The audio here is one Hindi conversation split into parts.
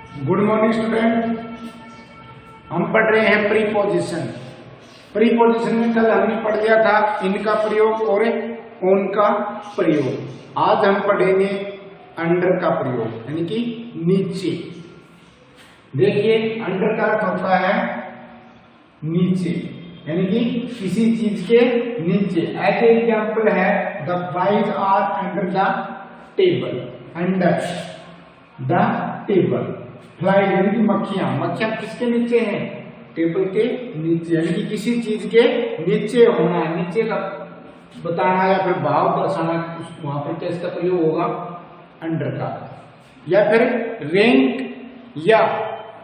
Good morning student. हम पढ़ रहे हैं प्रीपोजिशन। प्रीपोजिशन में कल हमने पढ़ लिया था इनका प्रयोग और ऑन का प्रयोग। आज हम पढ़ेंगे अंडर का प्रयोग, यानी कि नीचे। देखिए, अंडर का अर्थ होता है नीचे, यानी कि किसी चीज के नीचे। एज एग्जाम्पल है the flies are under the table. Under the table, flies यानी कि मक्खियां। मक्खियां किसके नीचे हैं? टेबल के नीचे, यानी कि किसी चीज के नीचे होना, नीचे का बताना या फिर भाव दर्शाना, वहां पर क्या इसका प्रयोग होगा? अंडर का। या फिर रैंक या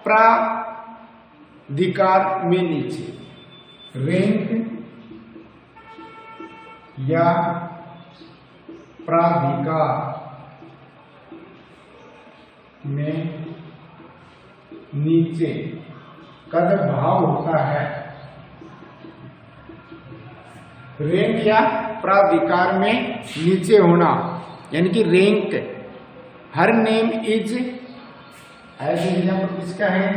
प्राधिकार में नीचे। रैंक या प्राधिकार में नीचे का जो भाव होता है, रैंक या प्राधिकार में नीचे होना, यानी कि rank. Her name is, as example किसका है?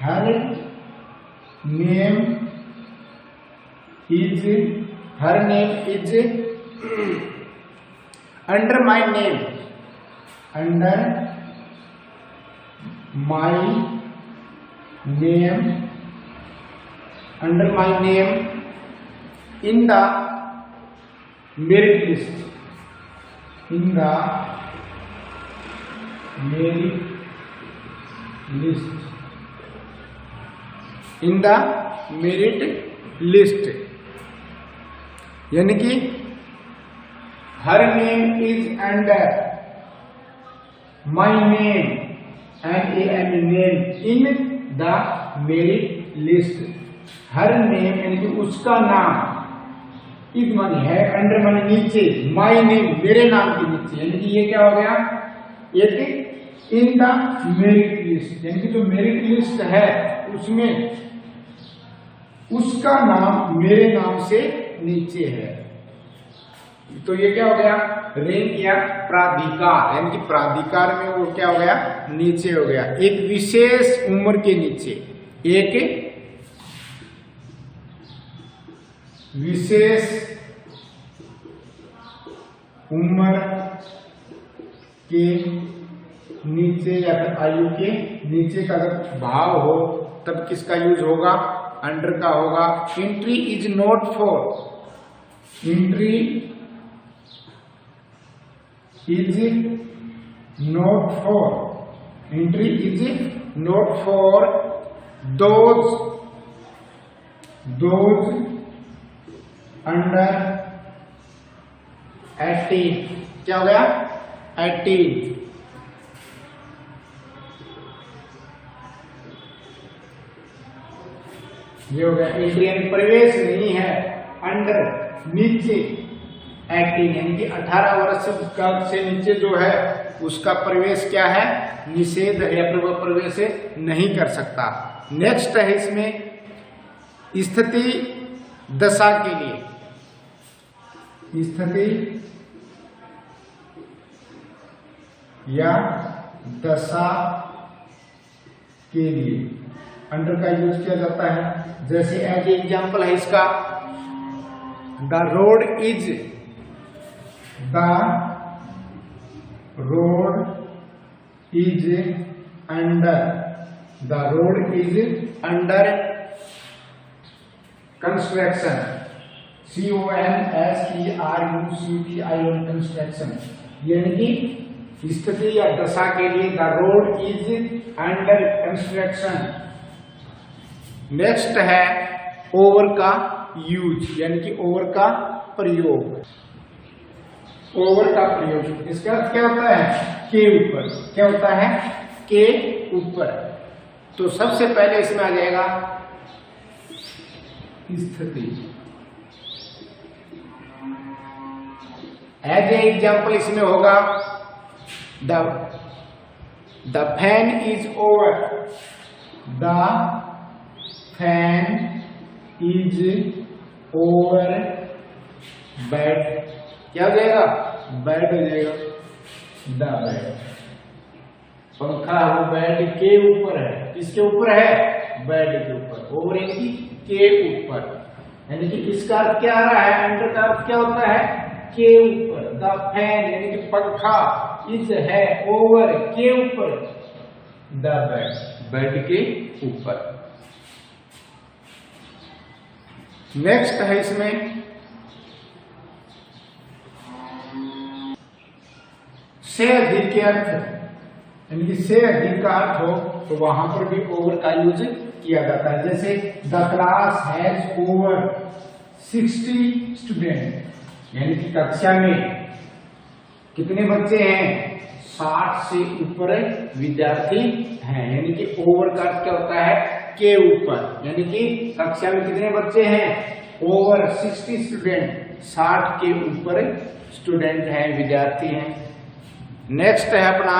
Her name is, her name is under my name, under my name, under my name in the merit list, in the merit list, in the merit list. यानी कि her name is under my name NAM name in the merit list. Her name यानी कि उसका नाम, इज मानी है, अंडर मानी नीचे, माई नेम मेरे नाम के नीचे, यानी कि ये क्या हो गया? एक इन द मेरिट लिस्ट, यानी कि जो मेरिट लिस्ट है उसमें उसका नाम मेरे नाम से नीचे है। तो ये क्या हो गया? रैंक या प्राधिकार, यानी कि प्राधिकार में वो क्या हो गया? नीचे हो गया। एक विशेष उम्र के नीचे, एक विशेष उम्र के नीचे या फिर आयु के नीचे का अगर भाव हो तब किसका यूज होगा? अंडर का होगा। Entry is not for, entry is not for, entry is not for those under 18। क्या हो गया? 18। ये हो गया एंट्री, यानी प्रवेश नहीं है। अंडर नीचे, 18 यानी कि 18 वर्ष से नीचे जो है उसका प्रवेश क्या है? निषेध है, या फिर वह प्रवेश नहीं कर सकता। नेक्स्ट है इसमें स्थिति दशा के लिए, स्थिति या दशा के लिए अंडर का यूज किया जाता है। जैसे एज एग्जाम्पल है इसका, the road is, the road is under, the road is under construction, CONSTRUCTION construction। यानी कि स्थिति या दशा के लिए the road is under construction। Next है ओवर का यूज, यानी कि ओवर का प्रयोग। ओवर का प्रयोग, इसका अर्थ क्या होता है? के ऊपर। क्या होता है? के ऊपर। तो सबसे पहले इसमें आ जाएगा स्थिति। एज ए एग्जाम्पल इसमें होगा the fan is over, the fan is over bed. क्या हो जाएगा? बेड हो जाएगा, द बेड। पंखा वो बेड के ऊपर है। किसके ऊपर है? बेड के ऊपर। ओवर यानी के ऊपर, यानी कि इसका अर्थ क्या आ रहा है? अंडर का अर्थ क्या होता है? के ऊपर। द फैन यानी कि पंखा इज है ओवर के ऊपर द बेड, बेड के ऊपर। नेक्स्ट है इसमें से अधिक के अर्थ, यानी कि से अधिक का अर्थ हो तो वहां पर भी ओवर का यूज किया जाता है। जैसे the class has over 60 student, यानी कि कक्षा में कितने बच्चे हैं? 60 से ऊपर विद्यार्थी हैं। यानी कि ओवर का अर्थ क्या होता है? के ऊपर, यानी कि कक्षा में कितने बच्चे हैं? ओवर 60 स्टूडेंट, 60 के ऊपर स्टूडेंट हैं, विद्यार्थी हैं। नेक्स्ट है अपना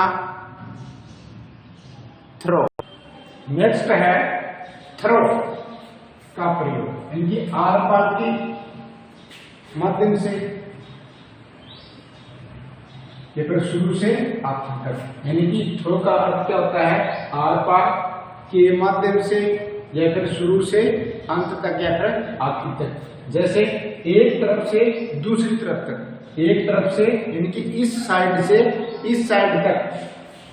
थ्रो। नेक्स्ट है थ्रो का प्रयोग, यानी कि आर पार के माध्यम से या फिर शुरू से आखिर तक, यानी कि थ्रो का अर्थ क्या होता है? आर पार के माध्यम से या फिर शुरू से अंत तक या फिर आखिर तक। जैसे एक तरफ से दूसरी तरफ तक, एक तरफ से यानी कि इस साइड से इस साइड तक।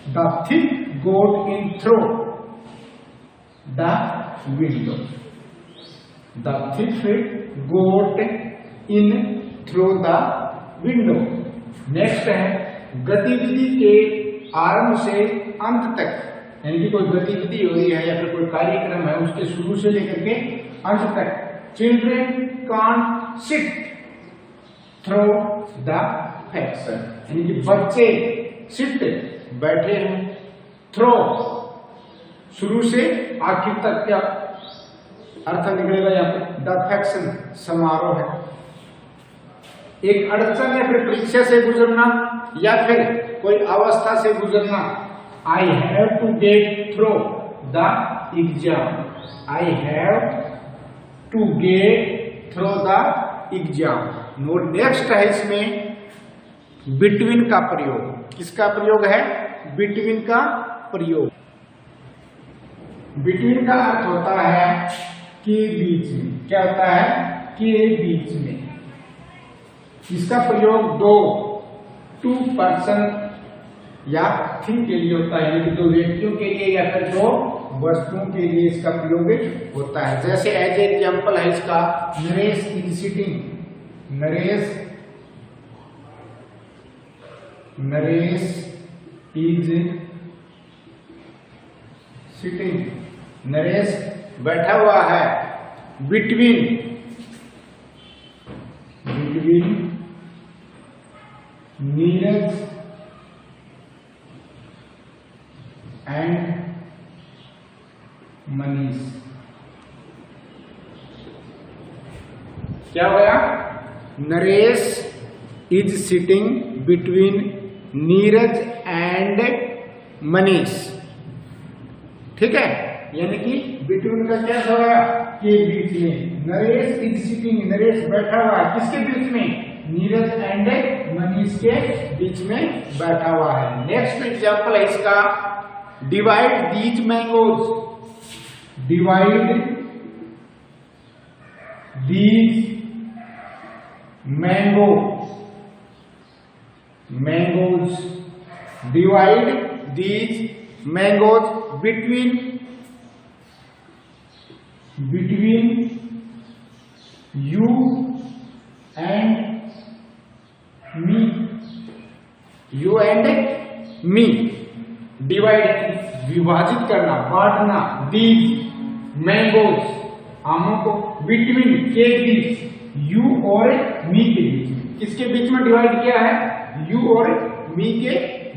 The thief got in through the window, the thief got in through the window. Next है गतिविधि के आरंभ से अंत तक, यानी कि कोई गतिविधि हो रही है या फिर कोई कार्यक्रम है उसके शुरू से लेकर के अंत तक। Children can't sit through the function, यानी कि बच्चे सिट बैठे हैं, थ्रो शुरू से आखिर तक क्या अर्थ निकलेगा यहाँ पे? द फैक्शन समारोह है। एक अड़चन या फिर परीक्षा से गुजरना या फिर कोई अवस्था से गुजरना। I have to get through the exam, I have to get through the exam. Note next है इसमें बिटवीन का प्रयोग। किसका प्रयोग है? बिटवीन का प्रयोग। बिटवीन का अर्थ होता है के बीच में। क्या होता है? के बीच में। इसका प्रयोग टू पर्सन या थिंग के लिए होता है, यानी कि दो व्यक्तियों के लिए या फिर दो वस्तुओं के लिए इसका प्रयोग होता है। जैसे एज एग्जाम्पल है इसका Naresh is sitting, Naresh is sitting, Naresh बैठा हुआ है। Between Neeraj and Manish. क्या होगा? Naresh is sitting between Neeraj and Manish. ठीक है, यानी कि बिटवीन का क्या होगा? के बीच में। नरेश इज सिटिंग, नरेश बैठा हुआ है किसके बीच में? नीरज एंड मनीष के बीच में बैठा हुआ है। नेक्स्ट एग्जांपल है इसका divide these mangoes, divide these mangoes, divide these mangoes between you and me, you and me. Divide विभाजित करना, बांटना। दीज मैंगोज आमों को, बिटवीन के बीच, यू और मी के बीच में। किसके बीच में डिवाइड किया है? यू और मी के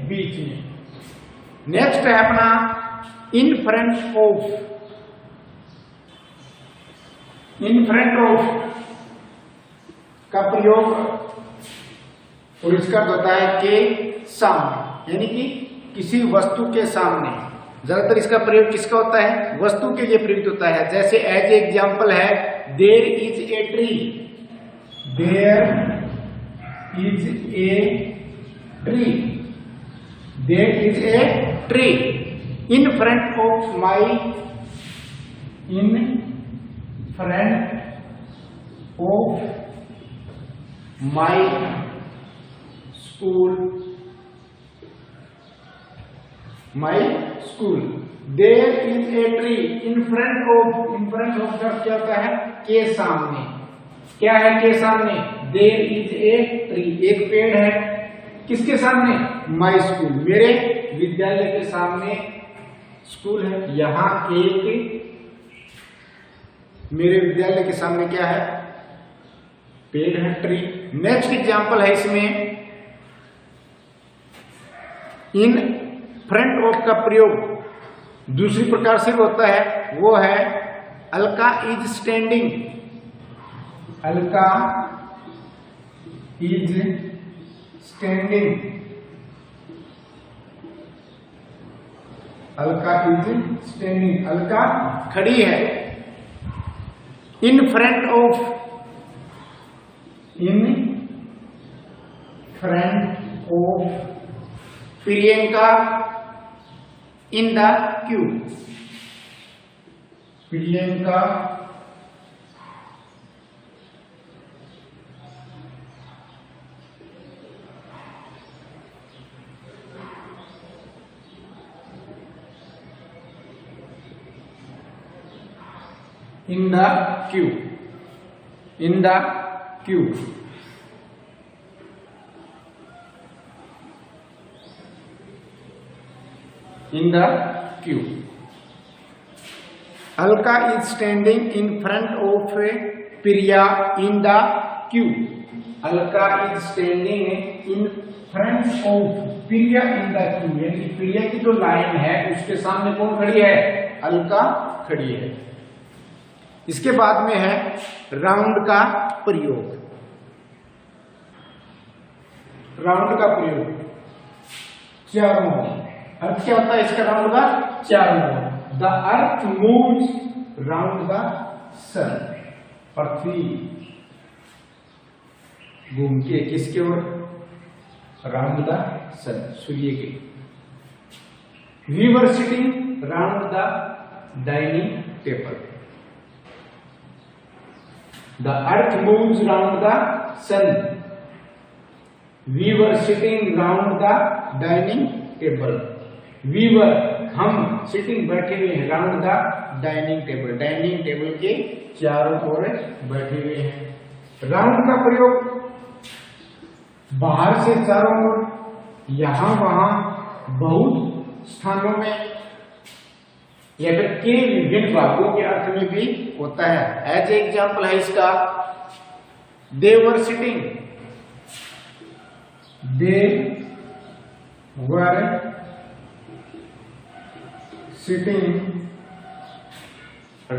बीच में। नेक्स्ट है अपना इन front of, in front of का प्रयोग और इसका होता है के सामने, यानी कि किसी वस्तु के सामने। ज्यादातर इसका प्रयोग किसका होता है? वस्तु के लिए प्रयुक्त होता है। जैसे एज एग्जांपल है there is a tree, there is a tree, there is a tree. In front of my, in front of my school, my school, there is a tree. In front of का क्या होता है? के सामने। क्या है के सामने? देयर इज ए ट्री, एक पेड़ है। किसके सामने? माई स्कूल, मेरे विद्यालय के सामने स्कूल है। यहां एक, मेरे विद्यालय के सामने क्या है? पेड़ है, ट्री। नेक्स्ट एग्जांपल है इसमें, इन फ्रंट ऑफ का प्रयोग दूसरी प्रकार से होता है, वो है Alka is standing. Alka is standing, Alka is standing, Alka खड़ी है। इन front of, in front of Priyanka in the Q, Priyanka in the queue, in the queue, in the queue. Alka is standing in front of Priya in the queue. Alka is standing in front of Priya in the queue. यानी प्रिया की जो लाइन है उसके सामने कौन खड़ी है? अलका खड़ी है। इसके बाद में है राउंड का प्रयोग। राउंड का प्रयोग चारों ओर। अर्थ क्या होता है इसका राउंड का? चारों ओर। The earth moves round the sun, पृथ्वी घूमती है किसके ओर? राउंड द सन, सूर्य के। We were sitting round the dining table. The earth moves round the sun. We were sitting round the dining table. We were, हम sitting बैठे हुए हैं round the dining table. Dining table के चारों ओर बैठे हुए हैं। राउंड का प्रयोग बाहर से चारों ओर, यहां वहां, बहुत स्थानों में, या फिर के विभिन्न भागों के अर्थ में भी होता है। एज एग्जाम्पल है इसका, they were sitting, they were sitting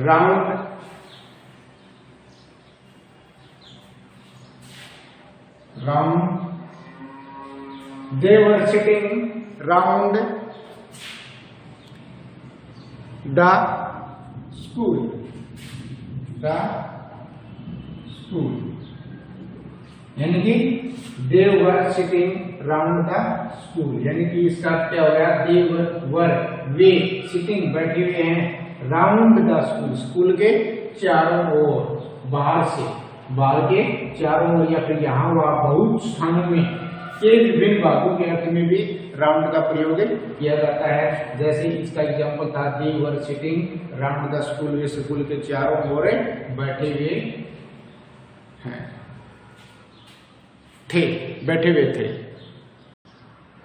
round they were sitting round the school, यानी कि they were sitting round the school, यानी कि इसका क्या हो गया? they were, वे sitting बैठे हुए हैं round the school, स्कूल के चारों ओर, बाहर से, बाहर के चारों ओर, या फिर यहाँ वहाँ बहुत स्थानों में के विभिन्न भागों के अर्थ में भी राउंड का प्रयोग किया जाता है। जैसे इसका एग्जांपल था, they were sitting round the school, way school के चारों ओर बैठे हुए हैं, थे, बैठे हुए थे।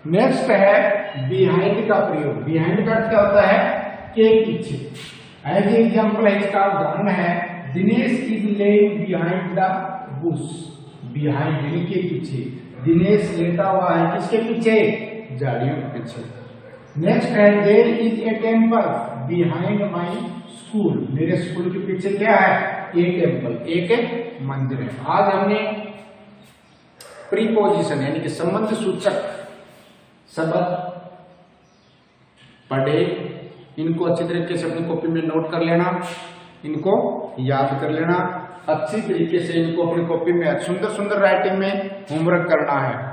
नेक्स्ट है बिहाइंड का प्रयोग। बिहाइंड का अर्थ क्या होता है? के पीछे। एज एग्जांपल है, इसका उदाहरण है, Dinesh is laying behind the Bush. Behind यानी के पीछे, दिनेश लेटा हुआ है किसके पीछे? झाड़ियों के पीछे। नेक्स्ट है, there is a temple behind my school. मेरे स्कूल के पीछे क्या है? एक टेम्पल, एक मंदिर है। आज हमने प्रीपोजिशन यानी कि संबंध सूचक शब्द पढ़े। इनको अच्छी तरीके से अपनी कॉपी में नोट कर लेना, इनको याद कर लेना, अच्छी तरीके से इनको अपनी कॉपी में सुंदर सुंदर राइटिंग में होमवर्क करना है।